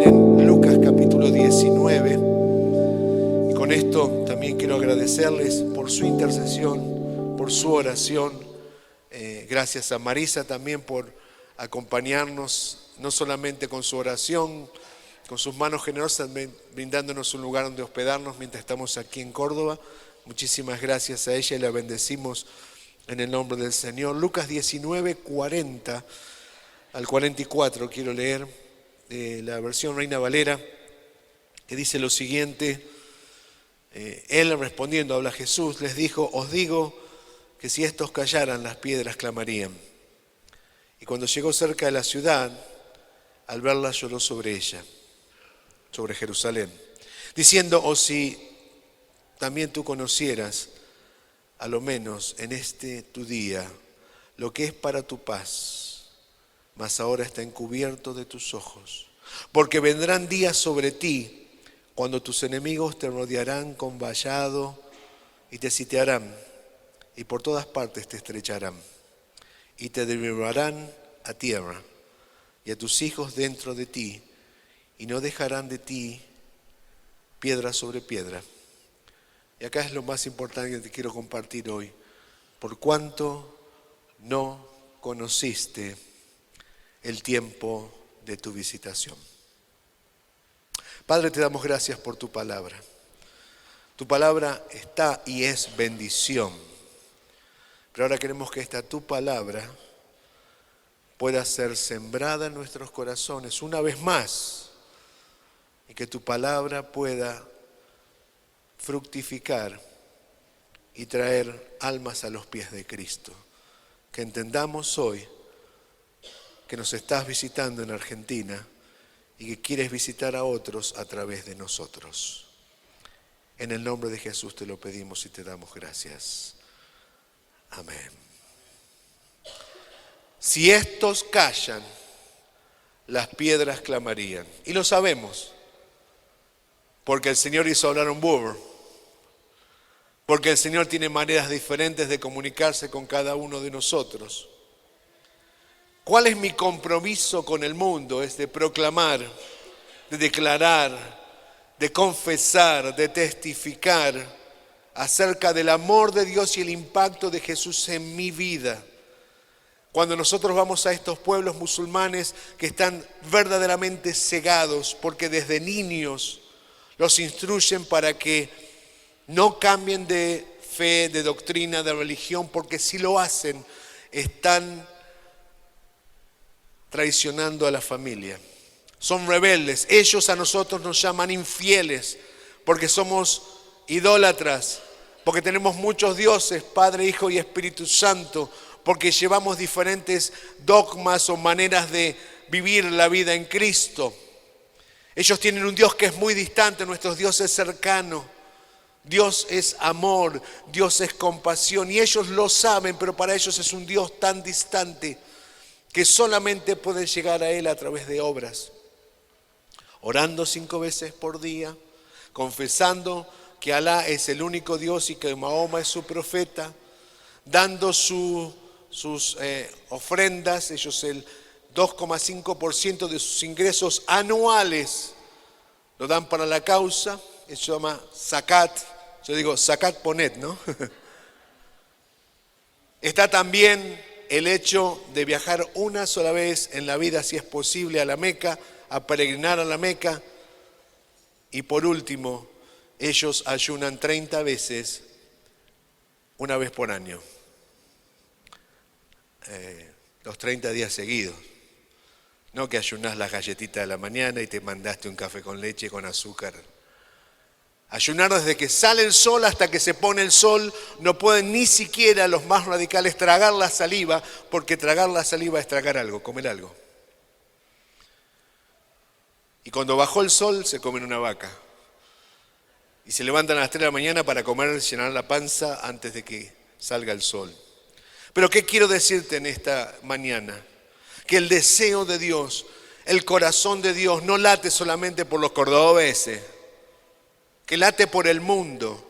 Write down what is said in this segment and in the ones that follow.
leer en Lucas capítulo 19. Y con esto también quiero agradecerles por su intercesión, por su oración. Gracias a Marisa también por acompañarnos, no solamente con su oración, con sus manos generosas, brindándonos un lugar donde hospedarnos mientras estamos aquí en Córdoba. Muchísimas gracias a ella y la bendecimos en el nombre del Señor. Lucas 19, 40 al 44 quiero leer de la versión Reina Valera, que dice lo siguiente. Él respondiendo, habla Jesús, les dijo: os digo que si estos callaran, las piedras clamarían. Y cuando llegó cerca de la ciudad, al verla lloró sobre ella, sobre Jerusalén, diciendo: oh, si también tú conocieras, a lo menos en este tu día, lo que es para tu paz, mas ahora está encubierto de tus ojos. Porque vendrán días sobre ti, cuando tus enemigos te rodearán con vallado y te sitiarán, y por todas partes te estrecharán, y te derribarán a tierra, y a tus hijos dentro de ti, y no dejarán de ti piedra sobre piedra. Y acá es lo más importante que te quiero compartir hoy. Por cuanto no conociste el tiempo de tu visitación. Padre, te damos gracias por tu palabra. Tu palabra está y es bendición. Pero ahora queremos que esta tu palabra pueda ser sembrada en nuestros corazones una vez más. Y que tu palabra pueda fructificar y traer almas a los pies de Cristo. Que entendamos hoy que nos estás visitando en Argentina y que quieres visitar a otros a través de nosotros. En el nombre de Jesús te lo pedimos y te damos gracias. Amén. Si estos callan, las piedras clamarían. Y lo sabemos, porque el Señor hizo hablar un burro, porque el Señor tiene maneras diferentes de comunicarse con cada uno de nosotros. ¿Cuál es mi compromiso con el mundo? Es de proclamar, de declarar, de confesar, de testificar acerca del amor de Dios y el impacto de Jesús en mi vida. Cuando nosotros vamos a estos pueblos musulmanes que están verdaderamente cegados, porque desde niños los instruyen para que no cambien de fe, de doctrina, de religión, porque si lo hacen, están traicionando a la familia. Son rebeldes. Ellos a nosotros nos llaman infieles, porque somos idólatras, porque tenemos muchos dioses, Padre, Hijo y Espíritu Santo, porque llevamos diferentes dogmas o maneras de vivir la vida en Cristo. Ellos tienen un Dios que es muy distante, nuestro Dios es cercano. Dios es amor, Dios es compasión, y ellos lo saben, pero para ellos es un Dios tan distante que solamente pueden llegar a Él a través de obras. Orando 5 veces por día, confesando que Alá es el único Dios y que Mahoma es su profeta, dando sus ofrendas. Ellos el 2,5% de sus ingresos anuales lo dan para la causa. Eso se llama zakat. Yo digo zakat ponet, ¿no? Está también el hecho de viajar una sola vez en la vida, si es posible, a la Meca, a peregrinar a la Meca. Y por último, ellos ayunan 30 veces, una vez por año. Los 30 días seguidos. No que ayunás las galletitas de la mañana y te mandaste un café con leche con azúcar. Ayunar desde que sale el sol hasta que se pone el sol. No pueden ni siquiera los más radicales tragar la saliva, porque tragar la saliva es tragar algo, comer algo. Y cuando bajó el sol se comen una vaca. Y se levantan a las 3 de la mañana para comer, llenar la panza antes de que salga el sol. Pero ¿qué quiero decirte en esta mañana? Que el deseo de Dios, el corazón de Dios no late solamente por los cordobeses, que late por el mundo,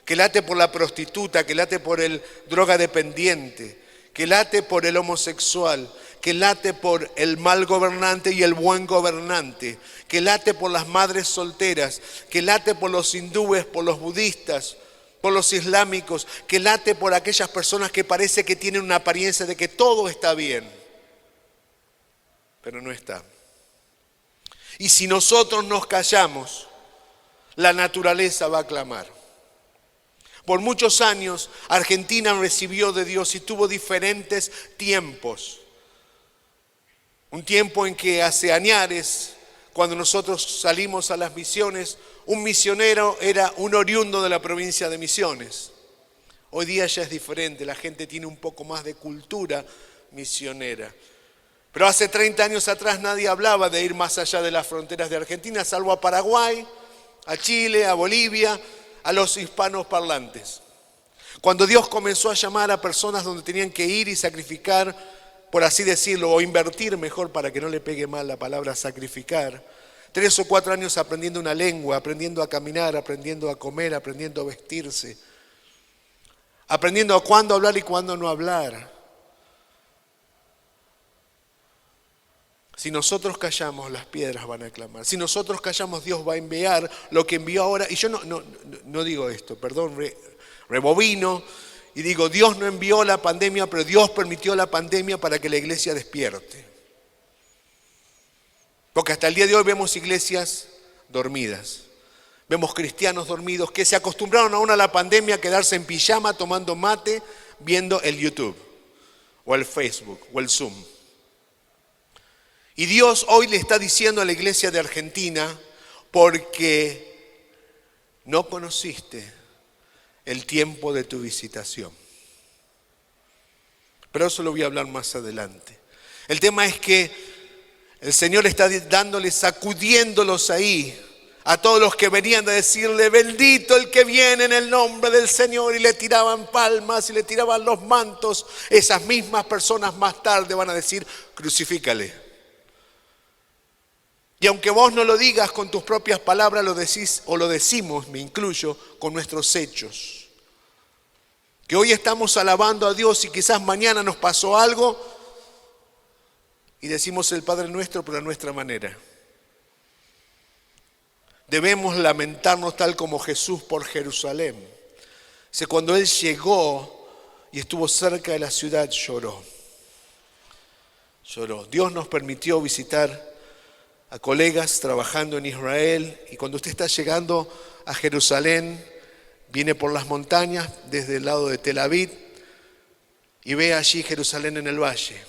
que late por la prostituta, que late por el drogadependiente, que late por el homosexual, que late por el mal gobernante y el buen gobernante, que late por las madres solteras, que late por los hindúes, por los budistas, por los islámicos, que late por aquellas personas que parece que tienen una apariencia de que todo está bien, pero no está. Y si nosotros nos callamos, la naturaleza va a clamar. Por muchos años, Argentina recibió de Dios y tuvo diferentes tiempos. Un tiempo en que hace añares, cuando nosotros salimos a las misiones, un misionero era un oriundo de la provincia de Misiones. Hoy día ya es diferente, la gente tiene un poco más de cultura misionera. Pero hace 30 años atrás nadie hablaba de ir más allá de las fronteras de Argentina, salvo a Paraguay, a Chile, a Bolivia, a los hispanos parlantes. Cuando Dios comenzó a llamar a personas donde tenían que ir y sacrificar, por así decirlo, o invertir mejor para que no le pegue mal la palabra sacrificar, 3 o 4 años aprendiendo una lengua, aprendiendo a caminar, aprendiendo a comer, aprendiendo a vestirse, aprendiendo a cuándo hablar y cuándo no hablar. Si nosotros callamos, las piedras van a clamar. Si nosotros callamos, Dios va a enviar lo que envió ahora. Y yo no digo esto, perdón, rebobino y digo, Dios no envió la pandemia, pero Dios permitió la pandemia para que la iglesia despierte. Porque hasta el día de hoy vemos iglesias dormidas. Vemos cristianos dormidos que se acostumbraron aún a la pandemia a quedarse en pijama tomando mate, viendo el YouTube, o el Facebook, o el Zoom. Y Dios hoy le está diciendo a la iglesia de Argentina, porque no conociste el tiempo de tu visitación. Pero eso lo voy a hablar más adelante. El tema es que el Señor está dándoles, sacudiéndolos ahí, a todos los que venían a decirle, bendito el que viene en el nombre del Señor, y le tiraban palmas y le tiraban los mantos. Esas mismas personas más tarde van a decir, crucifícale. Y aunque vos no lo digas con tus propias palabras, lo decís o lo decimos, me incluyo, con nuestros hechos. Que hoy estamos alabando a Dios y quizás mañana nos pasó algo y decimos el Padre Nuestro, pero a nuestra manera. Debemos lamentarnos tal como Jesús por Jerusalén. Cuando Él llegó y estuvo cerca de la ciudad, lloró. Dios nos permitió visitar a colegas trabajando en Israel, y cuando usted está llegando a Jerusalén, viene por las montañas desde el lado de Tel Aviv y ve allí Jerusalén en el valle.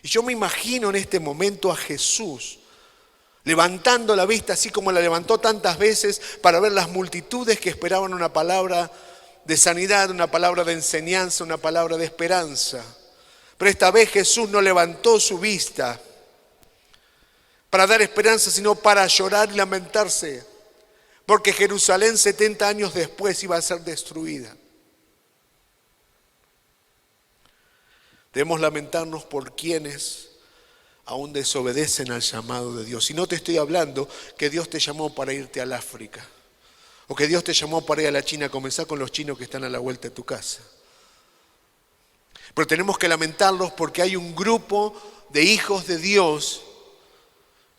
Y yo me imagino en este momento a Jesús levantando la vista así como la levantó tantas veces para ver las multitudes que esperaban una palabra de sanidad, una palabra de enseñanza, una palabra de esperanza. Pero esta vez Jesús no levantó su vista para dar esperanza, sino para llorar y lamentarse, porque Jerusalén 70 años después iba a ser destruida. Debemos lamentarnos por quienes aún desobedecen al llamado de Dios. Y no te estoy hablando que Dios te llamó para irte al África, o que Dios te llamó para ir a la China. Comenzá con los chinos que están a la vuelta de tu casa. Pero tenemos que lamentarlos porque hay un grupo de hijos de Dios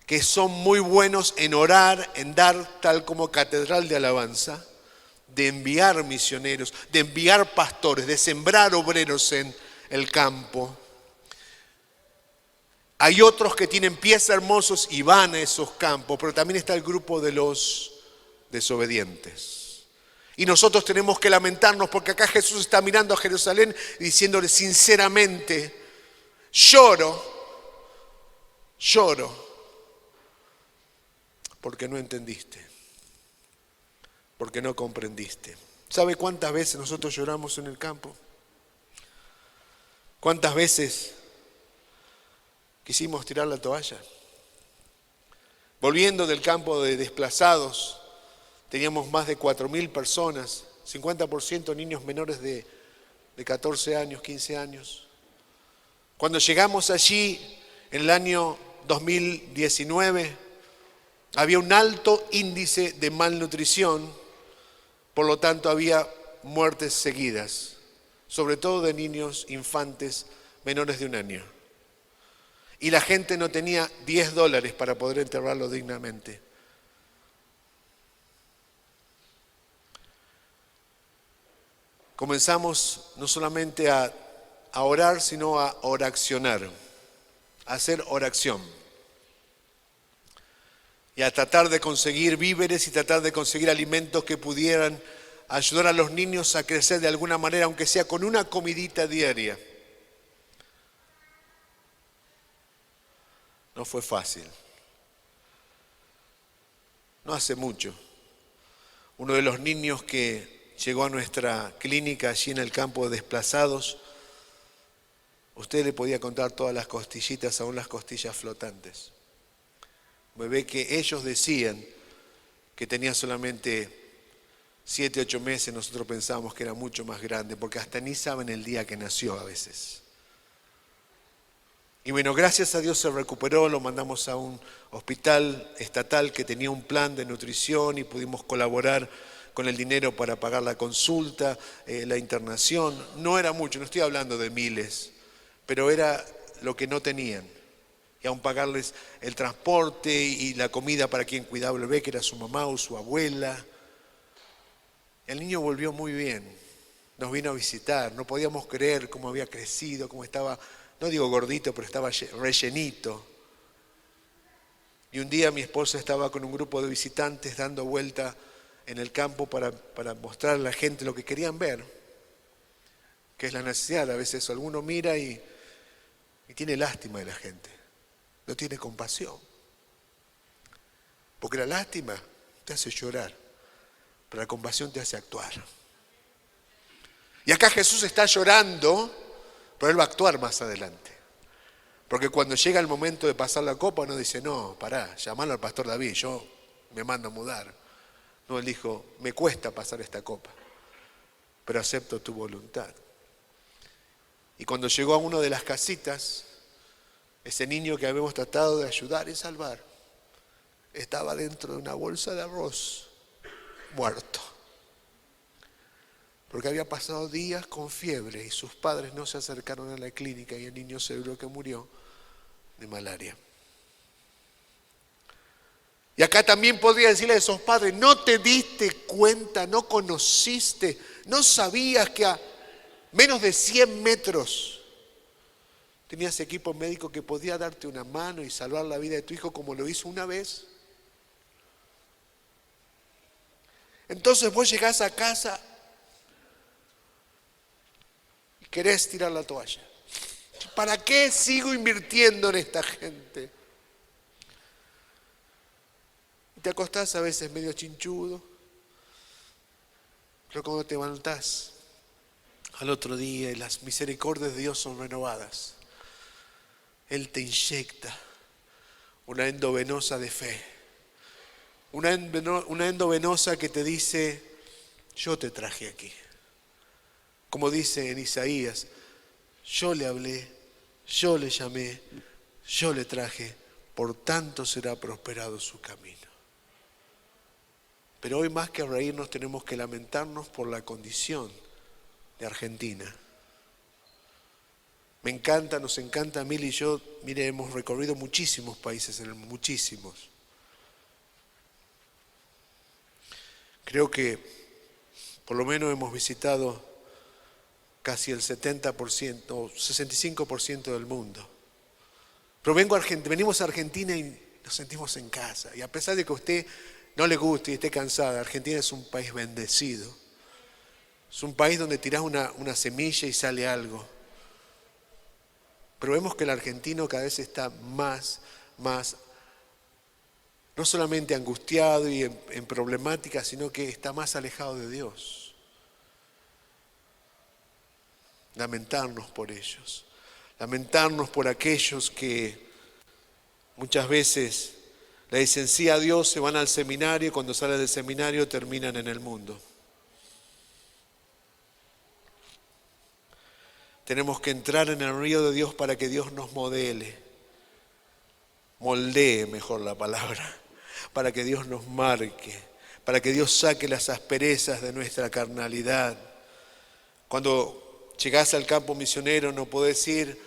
que son muy buenos en orar, en dar tal como catedral de alabanza, de enviar misioneros, de enviar pastores, de sembrar obreros en el campo. Hay otros que tienen pies hermosos y van a esos campos, pero también está el grupo de los desobedientes. Y nosotros tenemos que lamentarnos porque acá Jesús está mirando a Jerusalén y diciéndole sinceramente, lloro, porque no entendiste, porque no comprendiste. ¿Sabe cuántas veces nosotros lloramos en el campo? ¿Cuántas veces quisimos tirar la toalla? Volviendo del campo de desplazados, teníamos más de 4.000 personas, 50% niños menores de 14 años, 15 años. Cuando llegamos allí en el año 2019, había un alto índice de malnutrición, por lo tanto había muertes seguidas, sobre todo de niños, infantes menores de 1 año. y la gente no tenía $10 para poder enterrarlo dignamente. Comenzamos no solamente a orar, sino a oracionar, a hacer oración. Y a tratar de conseguir víveres y tratar de conseguir alimentos que pudieran ayudar a los niños a crecer de alguna manera, aunque sea con una comidita diaria. No fue fácil. No hace mucho, uno de los niños que llegó a nuestra clínica allí en el campo de desplazados, usted le podía contar todas las costillitas, aún las costillas flotantes. Un bebé que ellos decían que tenía solamente 7, 8 meses, nosotros pensábamos que era mucho más grande, porque hasta ni saben el día que nació a veces. Y bueno, gracias a Dios se recuperó, lo mandamos a un hospital estatal que tenía un plan de nutrición y pudimos colaborar con el dinero para pagar la consulta, la internación. No era mucho, no estoy hablando de miles, pero era lo que no tenían. Y aún pagarles el transporte y la comida para quien cuidaba el bebé, que era su mamá o su abuela. El niño volvió muy bien, nos vino a visitar, no podíamos creer cómo había crecido, cómo estaba, no digo gordito, pero estaba rellenito. Y un día mi esposa estaba con un grupo de visitantes dando vuelta en el campo para mostrar a la gente lo que querían ver, que es la necesidad. A veces alguno mira y tiene lástima de la gente, no tiene compasión. Porque la lástima te hace llorar, pero la compasión te hace actuar. Y acá Jesús está llorando, pero Él va a actuar más adelante. Porque cuando llega el momento de pasar la copa, no dice, no, pará, llamalo al pastor David, yo me mando a mudar. No, Él dijo, me cuesta pasar esta copa, pero acepto tu voluntad. Y cuando llegó a una de las casitas, ese niño que habíamos tratado de ayudar y salvar, estaba dentro de una bolsa de arroz, muerto. Porque había pasado días con fiebre y sus padres no se acercaron a la clínica y el niño seguro que murió de malaria. Y acá también podría decirle a esos padres, no te diste cuenta, no conociste, no sabías que a menos de 100 metros tenías equipo médico que podía darte una mano y salvar la vida de tu hijo como lo hizo una vez. Entonces vos llegás a casa y querés tirar la toalla. ¿Para qué sigo invirtiendo en esta gente? Y te acostás a veces medio chinchudo, pero cuando te levantás al otro día y las misericordias de Dios son renovadas, Él te inyecta una endovenosa de fe. Una endovenosa que te dice, yo te traje aquí. Como dice en Isaías, yo le hablé, yo le llamé, yo le traje, por tanto será prosperado su camino. Pero hoy más que reírnos tenemos que lamentarnos por la condición de Argentina. Me encanta, nos encanta, Mil y yo, mire, hemos recorrido muchísimos países en el mundo, muchísimos. Creo que por lo menos hemos visitado casi el 70% o 65% del mundo. Pero venimos a Argentina y nos sentimos en casa. Y a pesar de que a usted no le guste y esté cansada, Argentina es un país bendecido. Es un país donde tirás una semilla y sale algo. Pero vemos que el argentino cada vez está más, no solamente angustiado y en problemática, sino que está más alejado de Dios. Lamentarnos por ellos, lamentarnos por aquellos que muchas veces le dicen sí a Dios, se van al seminario y cuando salen del seminario terminan en el mundo. Tenemos que entrar en el río de Dios para que Dios nos moldee mejor la palabra, para que Dios nos marque, para que Dios saque las asperezas de nuestra carnalidad. Cuando llegás al campo misionero no podés ir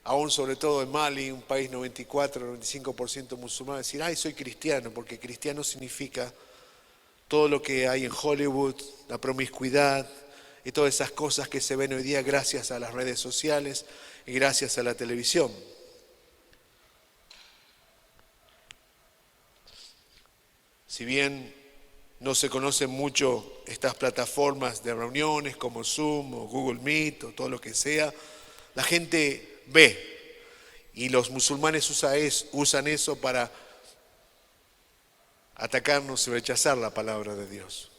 aún sobre todo en Mali, un país 94-95% musulmán, decir, ay, soy cristiano, porque cristiano significa todo lo que hay en Hollywood, la promiscuidad y todas esas cosas que se ven hoy día gracias a las redes sociales y gracias a la televisión. Si bien no se conocen mucho estas plataformas de reuniones como Zoom o Google Meet o todo lo que sea, la gente ve y los musulmanes usan eso para atacarnos y rechazar la palabra de Dios.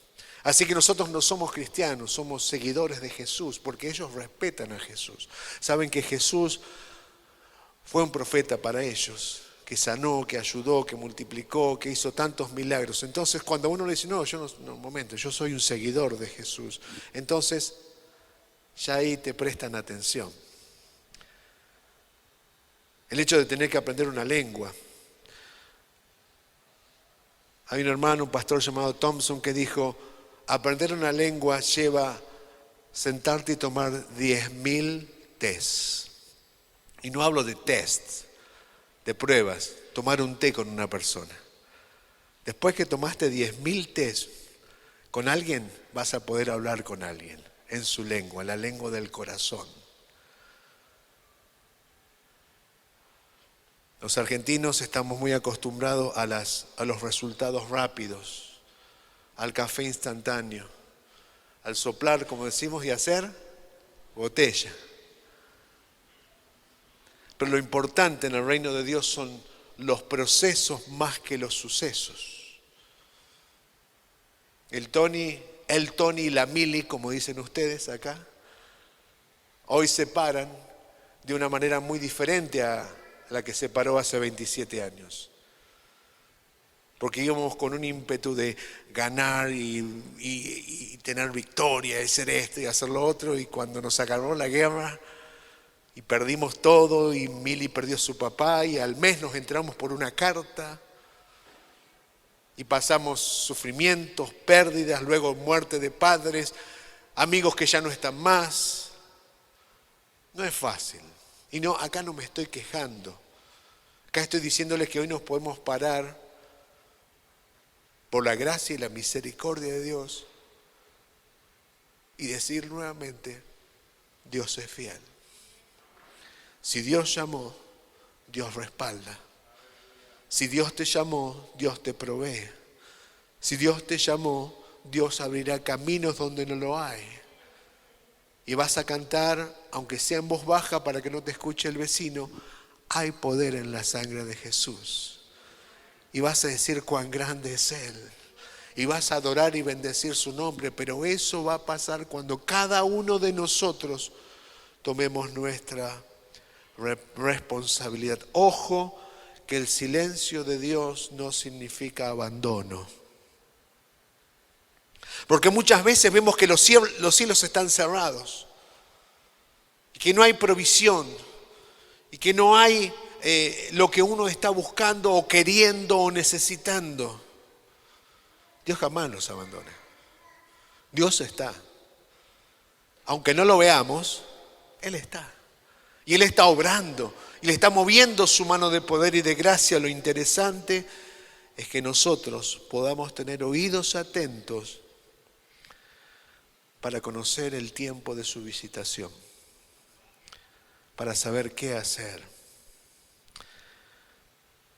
Así que nosotros no somos cristianos, somos seguidores de Jesús, porque ellos respetan a Jesús. Saben que Jesús fue un profeta para ellos, que sanó, que ayudó, que multiplicó, que hizo tantos milagros. Entonces, cuando uno le dice, no, un momento, yo soy un seguidor de Jesús, entonces ya ahí te prestan atención. El hecho de tener que aprender una lengua. Hay un hermano, un pastor llamado Thompson, que dijo, aprender una lengua lleva sentarte y tomar 10.000 tests. Y no hablo de tests, de pruebas, tomar un té con una persona. Después que tomaste 10.000 tests con alguien, vas a poder hablar con alguien en su lengua, la lengua del corazón. Los argentinos estamos muy acostumbrados a los resultados rápidos, al café instantáneo, al soplar, como decimos, y hacer botella. Pero lo importante en el reino de Dios son los procesos más que los sucesos. El Tony y la Mili, como dicen ustedes acá, hoy se paran de una manera muy diferente a la que se paró hace 27 años. Porque íbamos con un ímpetu de ganar y tener victoria, y hacer esto y hacer lo otro, y cuando nos acabó la guerra y perdimos todo, y Mili perdió a su papá, y al mes nos enteramos por una carta, y pasamos sufrimientos, pérdidas, luego muerte de padres, amigos que ya no están más. No es fácil. Y no, acá no me estoy quejando. Acá estoy diciéndoles que hoy nos podemos parar por la gracia y la misericordia de Dios y decir nuevamente, Dios es fiel. Si Dios llamó, Dios respalda. Si Dios te llamó, Dios te provee. Si Dios te llamó, Dios abrirá caminos donde no lo hay. Y vas a cantar, aunque sea en voz baja para que no te escuche el vecino, hay poder en la sangre de Jesús. Y vas a decir cuán grande es Él. Y vas a adorar y bendecir su nombre. Pero eso va a pasar cuando cada uno de nosotros tomemos nuestra responsabilidad. Ojo, que el silencio de Dios no significa abandono. Porque muchas veces vemos que los cielos están cerrados, y que no hay provisión, y que no hay lo que uno está buscando o queriendo o necesitando. Dios jamás nos abandona. Dios está. Aunque no lo veamos, Él está. Y Él está obrando, y le está moviendo su mano de poder y de gracia. Lo interesante es que nosotros podamos tener oídos atentos para conocer el tiempo de su visitación, para saber qué hacer.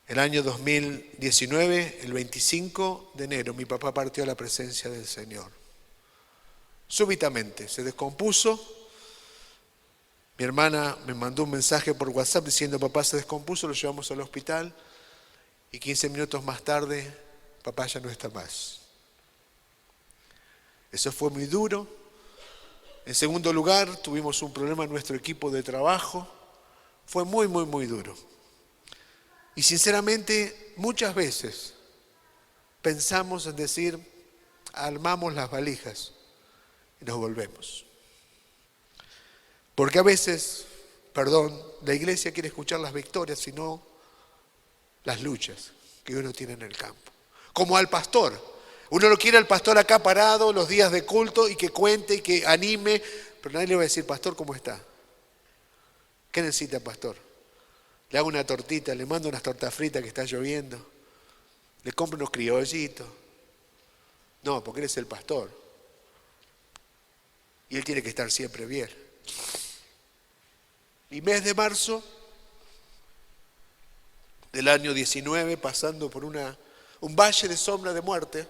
El año 2019, el 25 de enero, mi papá partió a la presencia del Señor. Súbitamente se descompuso. Mi hermana me mandó un mensaje por WhatsApp diciendo, papá se descompuso, lo llevamos al hospital, y 15 minutos más tarde, papá ya no está más. Eso fue muy duro. En segundo lugar, tuvimos un problema en nuestro equipo de trabajo. Fue muy, muy, muy duro. Y sinceramente, muchas veces pensamos en decir, armamos las valijas y nos volvemos. Porque a veces, la iglesia quiere escuchar las victorias y no las luchas que uno tiene en el campo. Como al pastor. Uno lo quiere al pastor acá parado los días de culto y que cuente y que anime, pero nadie le va a decir, pastor, ¿cómo está? ¿Qué necesita, pastor? Le hago una tortita, le mando unas tortas fritas que está lloviendo, le compro unos criollitos. No, porque él es el pastor. Y él tiene que estar siempre bien. Y mes de marzo del año 19, pasando por un valle de sombra de muerte,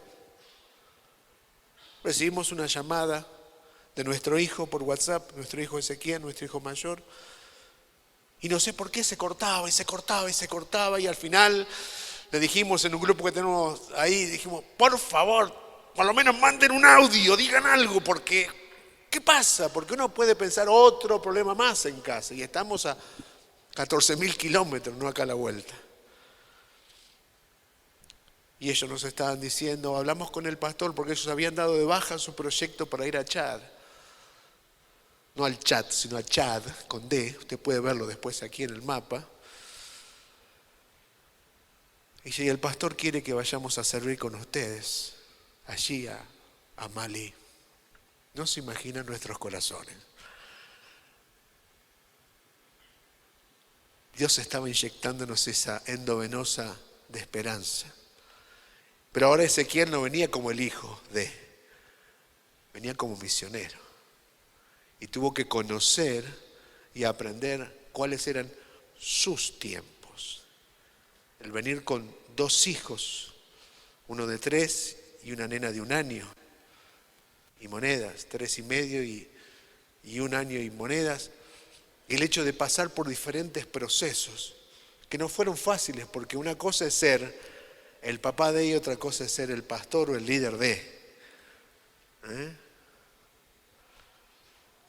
recibimos una llamada de nuestro hijo por WhatsApp, nuestro hijo Ezequiel, nuestro hijo mayor, y no sé por qué se cortaba y se cortaba y se cortaba, y al final le dijimos en un grupo que tenemos ahí, dijimos, por favor, por lo menos manden un audio, digan algo, porque ¿qué pasa? Porque uno puede pensar otro problema más en casa, y estamos a 14.000 kilómetros, no acá a la vuelta. Y ellos nos estaban diciendo, hablamos con el pastor porque ellos habían dado de baja su proyecto para ir a Chad. No al Chad, sino a Chad, con D. Usted puede verlo después aquí en el mapa. Y dice, el pastor quiere que vayamos a servir con ustedes, allí a Malí. No se imaginan nuestros corazones. Dios estaba inyectándonos esa endovenosa de esperanza. Pero ahora Ezequiel no venía como el hijo venía como misionero. Y tuvo que conocer y aprender cuáles eran sus tiempos. El venir con 2 hijos, uno de 3 y una nena de 1 año. Y monedas, 3 y medio y 1 año y monedas. Y el hecho de pasar por diferentes procesos que no fueron fáciles, porque una cosa es ser el papá de ella, otra cosa es ser el pastor o el líder de.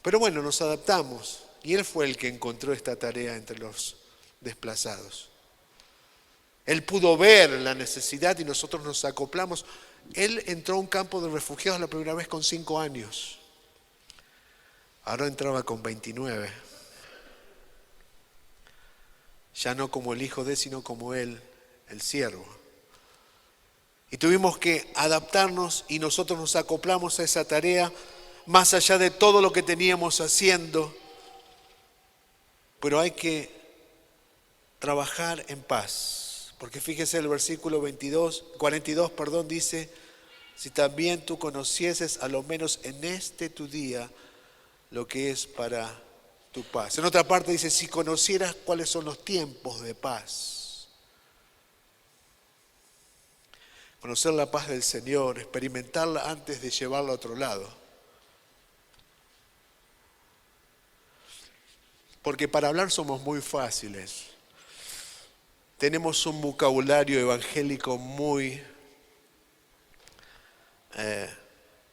Pero bueno, nos adaptamos y él fue el que encontró esta tarea entre los desplazados. Él pudo ver la necesidad y nosotros nos acoplamos. Él entró a un campo de refugiados la primera vez con 5 años. Ahora entraba con 29. Ya no como el hijo de, sino como él, el siervo. Y tuvimos que adaptarnos y nosotros nos acoplamos a esa tarea, más allá de todo lo que teníamos haciendo. Pero hay que trabajar en paz. Porque fíjese el versículo 42, dice, si también tú conocieses a lo menos en este tu día lo que es para tu paz. En otra parte dice, si conocieras cuáles son los tiempos de paz. Conocer la paz del Señor, experimentarla antes de llevarla a otro lado. Porque para hablar somos muy fáciles. Tenemos un vocabulario evangélico muy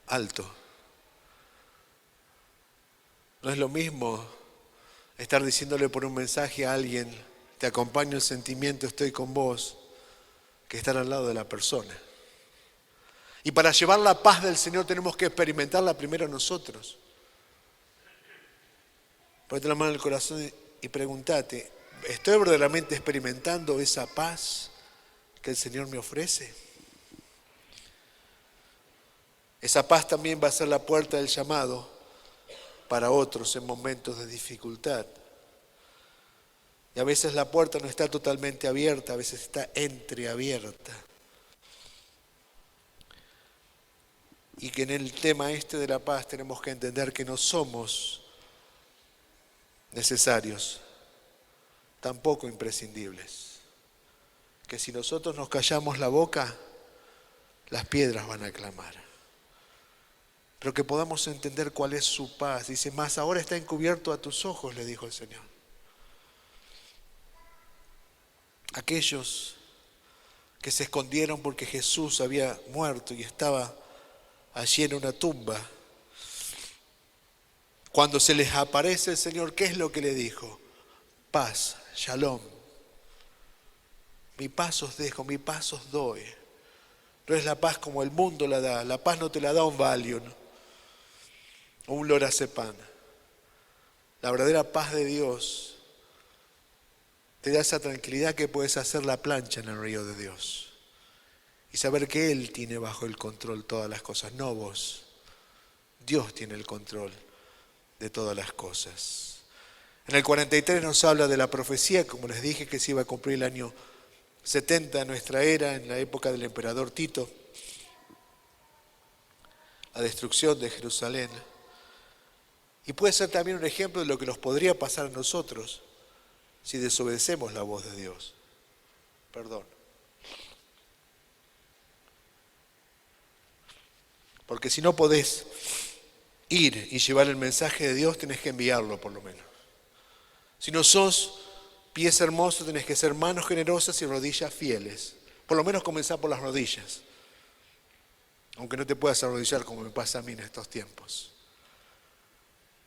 alto. No es lo mismo estar diciéndole por un mensaje a alguien, te acompaño el sentimiento, estoy con vos, que estar al lado de la persona. Y para llevar la paz del Señor tenemos que experimentarla primero nosotros. Ponete la mano en el corazón y pregúntate, ¿estoy verdaderamente experimentando esa paz que el Señor me ofrece? Esa paz también va a ser la puerta del llamado para otros en momentos de dificultad. Y a veces la puerta no está totalmente abierta, a veces está entreabierta. Y que en el tema de la paz tenemos que entender que no somos necesarios, tampoco imprescindibles. Que si nosotros nos callamos la boca, las piedras van a clamar. Pero que podamos entender cuál es su paz. Dice, más ahora está encubierto a tus ojos, le dijo el Señor. Aquellos que se escondieron porque Jesús había muerto y estaba allí en una tumba. Cuando se les aparece el Señor, ¿qué es lo que le dijo? Paz, shalom. Mi paz os dejo, mi paz os doy. No es la paz como el mundo la da. La paz no te la da un Valium o un lorazepam. La verdadera paz de Dios te da esa tranquilidad que puedes hacer la plancha en el río de Dios. Y saber que Él tiene bajo el control todas las cosas, no vos. Dios tiene el control de todas las cosas. En el 43 nos habla de la profecía, como les dije, que se iba a cumplir el año 70 de nuestra era, en la época del emperador Tito, la destrucción de Jerusalén. Y puede ser también un ejemplo de lo que nos podría pasar a nosotros si desobedecemos la voz de Dios. Perdón. Porque si no podés ir y llevar el mensaje de Dios, tenés que enviarlo por lo menos. Si no sos pies hermosos, tenés que ser manos generosas y rodillas fieles. Por lo menos comenzar por las rodillas. Aunque no te puedas arrodillar como me pasa a mí en estos tiempos.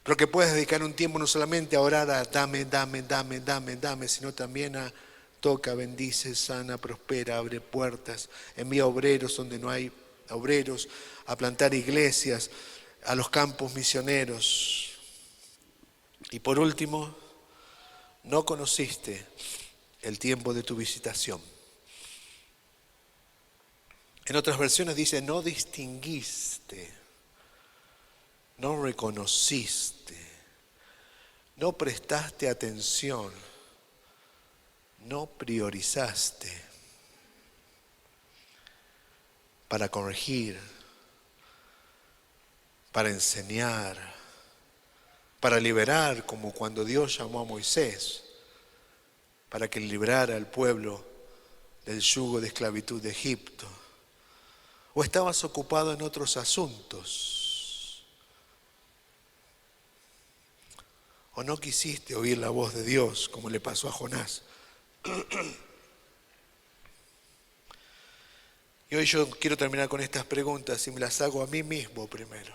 Pero que puedas dedicar un tiempo no solamente a orar a dame, sino también a toca, bendice, sana, prospera, abre puertas, envía obreros donde no hay obreros, a plantar iglesias, a los campos misioneros. Y por último, no conociste el tiempo de tu visitación. En otras versiones dice, no distinguiste, no reconociste, no prestaste atención, no priorizaste para corregir, para enseñar, para liberar, como cuando Dios llamó a Moisés, para que librara al pueblo del yugo de esclavitud de Egipto. ¿O estabas ocupado en otros asuntos? ¿O no quisiste oír la voz de Dios como le pasó a Jonás? Y hoy yo quiero terminar con estas preguntas y me las hago a mí mismo primero.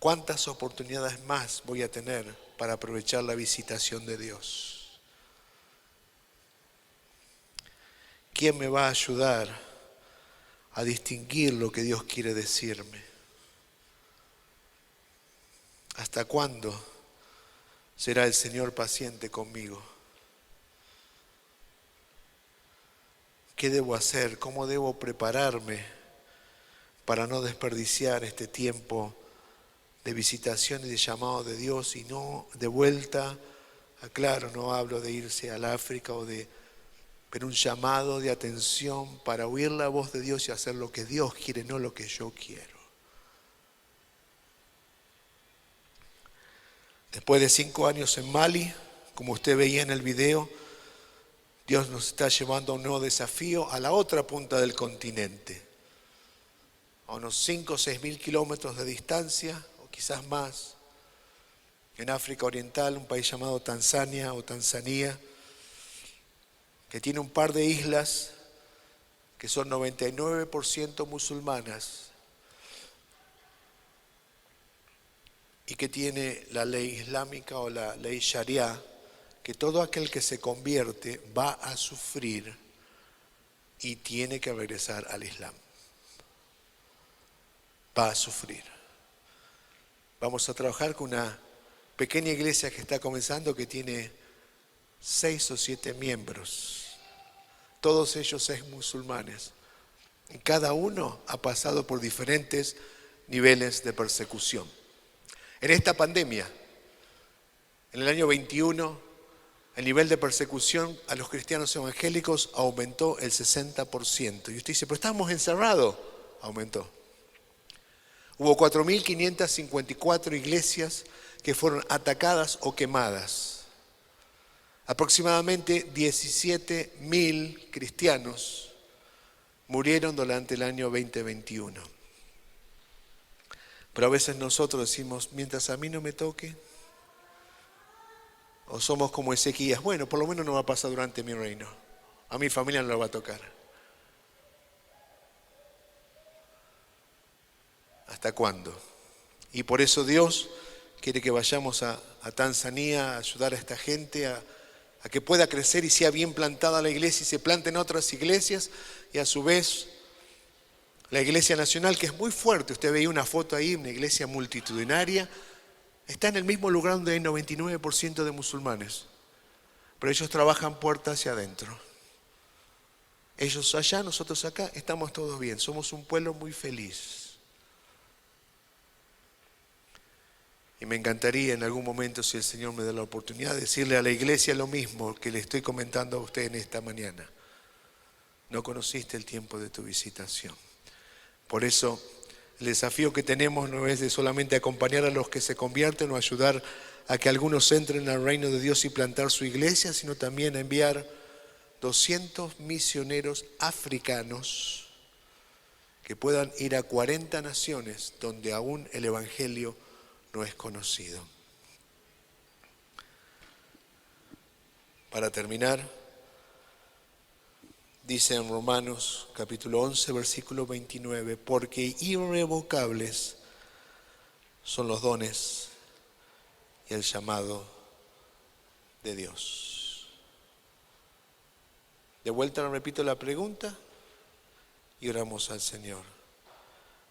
¿Cuántas oportunidades más voy a tener para aprovechar la visitación de Dios? ¿Quién me va a ayudar a distinguir lo que Dios quiere decirme? ¿Hasta cuándo será el Señor paciente conmigo? ¿Qué debo hacer? ¿Cómo debo prepararme para no desperdiciar este tiempo de visitación y de llamado de Dios y no de vuelta? Aclaro, no hablo de irse al África pero un llamado de atención para oír la voz de Dios y hacer lo que Dios quiere, no lo que yo quiero. Después de 5 años en Mali, como usted veía en el video, Dios nos está llevando a un nuevo desafío a la otra punta del continente, a unos 5 o 6 mil kilómetros de distancia, o quizás más, en África Oriental, un país llamado Tanzania o Tanzania, que tiene un par de islas que son 99% musulmanas y que tiene la ley islámica o la ley sharia, que todo aquel que se convierte va a sufrir y tiene que regresar al Islam. Va a sufrir. Vamos a trabajar con una pequeña iglesia que está comenzando que tiene 6 o 7 miembros. Todos ellos es musulmanes. Y cada uno ha pasado por diferentes niveles de persecución. En esta pandemia, en el año 21, el nivel de persecución a los cristianos evangélicos aumentó el 60%. Y usted dice, pero estamos encerrados. Aumentó. Hubo 4.554 iglesias que fueron atacadas o quemadas. Aproximadamente 17.000 cristianos murieron durante el año 2021. Pero a veces nosotros decimos, mientras a mí no me toque, o somos como Ezequías, bueno, por lo menos no va a pasar durante mi reino. A mi familia no lo va a tocar. ¿Hasta cuándo? Y por eso Dios quiere que vayamos a Tanzania a ayudar a esta gente a que pueda crecer y sea bien plantada la iglesia y se planten otras iglesias y a su vez la iglesia nacional, que es muy fuerte. Usted veía una foto ahí, una iglesia multitudinaria, está en el mismo lugar donde hay 99% de musulmanes, pero ellos trabajan puerta hacia adentro. Ellos allá, nosotros acá, estamos todos bien, somos un pueblo muy feliz. Y me encantaría en algún momento, si el Señor me da la oportunidad, decirle a la iglesia lo mismo que le estoy comentando a usted en esta mañana. No conociste el tiempo de tu visitación. Por eso el desafío que tenemos no es de solamente acompañar a los que se convierten o ayudar a que algunos entren al reino de Dios y plantar su iglesia, sino también a enviar 200 misioneros africanos que puedan ir a 40 naciones donde aún el evangelio no es conocido. Para terminar, dice en Romanos capítulo 11, versículo 29, porque irrevocables son los dones y el llamado de Dios. De vuelta repito la pregunta y oramos al Señor.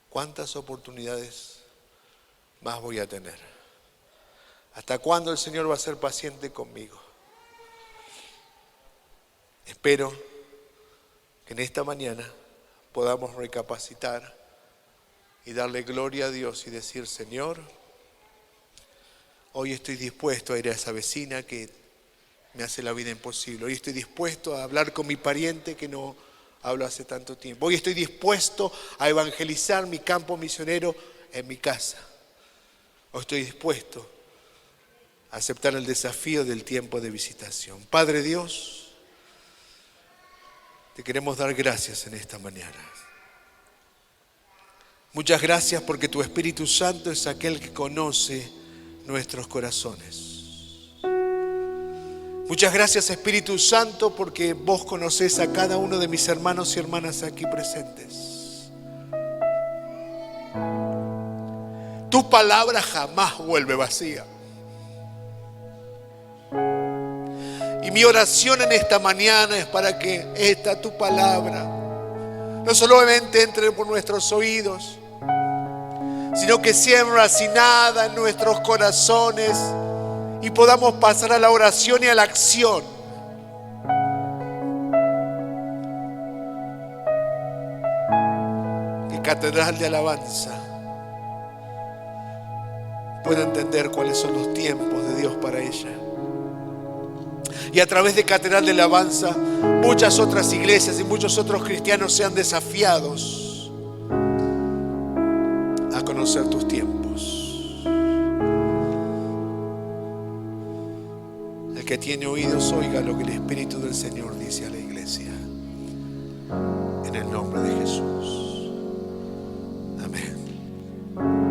¿Cuántas oportunidades más voy a tener? ¿Hasta cuándo el Señor va a ser paciente conmigo? Espero que en esta mañana podamos recapacitar y darle gloria a Dios y decir: Señor, hoy estoy dispuesto a ir a esa vecina que me hace la vida imposible. Hoy estoy dispuesto a hablar con mi pariente que no hablo hace tanto tiempo. Hoy estoy dispuesto a evangelizar mi campo misionero en mi casa. Hoy estoy dispuesto a aceptar el desafío del tiempo de visitación. Padre Dios, te queremos dar gracias en esta mañana. Muchas gracias porque tu Espíritu Santo es aquel que conoce nuestros corazones. Muchas gracias, Espíritu Santo, porque vos conocés a cada uno de mis hermanos y hermanas aquí presentes. Tu palabra jamás vuelve vacía. Y mi oración en esta mañana es para que esta tu palabra no solamente entre por nuestros oídos, sino que sea enracinada en nuestros corazones y podamos pasar a la oración y a la acción. Que Catedral de Alabanza pueda entender cuáles son los tiempos de Dios para ella. Y a través de Catedral de Alabanza, muchas otras iglesias y muchos otros cristianos sean desafiados a conocer tus tiempos. El que tiene oídos, oiga lo que el Espíritu del Señor dice a la iglesia. En el nombre de Jesús. Amén.